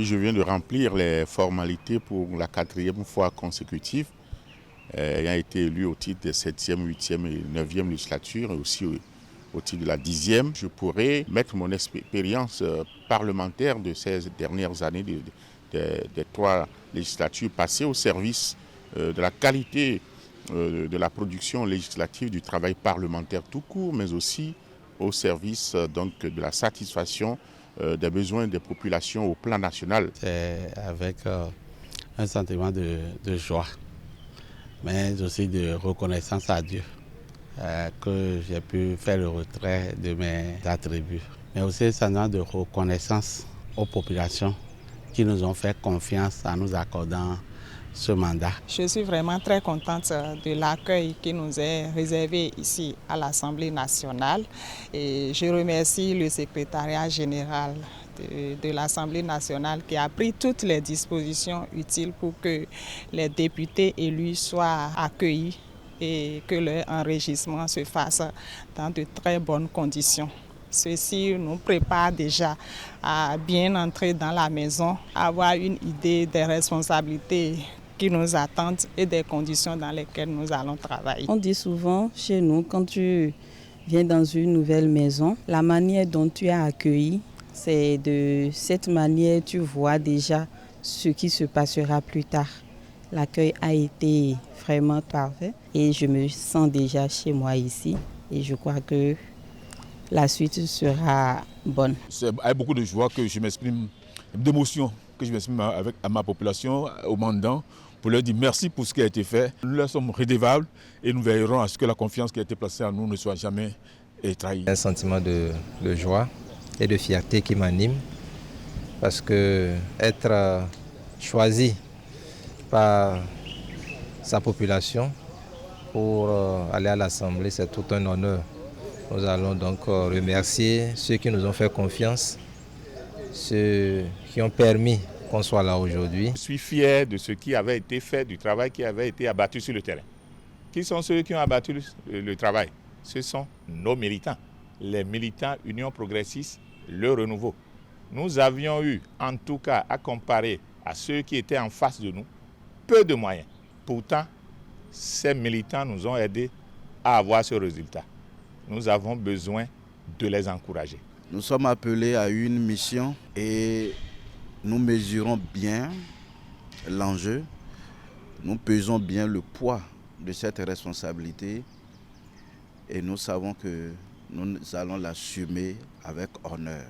Je viens de remplir les formalités pour la 4e fois consécutive, ayant été élu au titre des 7e, 8e et 9e législatures et aussi au titre de la 10e. Je pourrais mettre mon expérience parlementaire de ces dernières années, des 3 législatures passées au service de la qualité de la production législative, du travail parlementaire tout court, mais aussi au service donc de la satisfaction des besoins des populations au plan national. C'est avec un sentiment de joie, mais aussi de reconnaissance à Dieu que j'ai pu faire le retrait de mes attributs. Mais aussi un sentiment de reconnaissance aux populations qui nous ont fait confiance en nous accordant ce mandat. Je suis vraiment très contente de l'accueil qui nous est réservé ici à l'Assemblée nationale et je remercie le secrétariat général de l'Assemblée nationale qui a pris toutes les dispositions utiles pour que les députés élus soient accueillis et que leur enrichissement se fasse dans de très bonnes conditions. Ceci nous prépare déjà à bien entrer dans la maison, à avoir une idée des responsabilités qui nous attendent et des conditions dans lesquelles nous allons travailler. On dit souvent chez nous, quand tu viens dans une nouvelle maison, la manière dont tu es accueilli, c'est de cette manière tu vois déjà ce qui se passera plus tard. L'accueil a été vraiment parfait et je me sens déjà chez moi ici et je crois que la suite sera bonne. C'est avec beaucoup de joie que je m'exprime, d'émotion que je m'exprime à ma population, aux mandants, pour leur dire merci pour ce qui a été fait. Nous leur sommes redevables et nous veillerons à ce que la confiance qui a été placée en nous ne soit jamais trahie. Un sentiment de joie et de fierté qui m'anime parce que être choisi par sa population pour aller à l'Assemblée, c'est tout un honneur. Nous allons donc remercier ceux qui nous ont fait confiance, ceux qui ont permis qu'on soit là aujourd'hui. Je suis fier de ce qui avait été fait, du travail qui avait été abattu sur le terrain. Qui sont ceux qui ont abattu le travail? Ce sont nos militants, les militants Union Progressiste, le Renouveau. Nous avions eu, en tout cas, à comparer à ceux qui étaient en face de nous, peu de moyens. Pourtant, ces militants nous ont aidés à avoir ce résultat. Nous avons besoin de les encourager. Nous sommes appelés à une mission et nous mesurons bien l'enjeu, nous pesons bien le poids de cette responsabilité et nous savons que nous allons l'assumer avec honneur.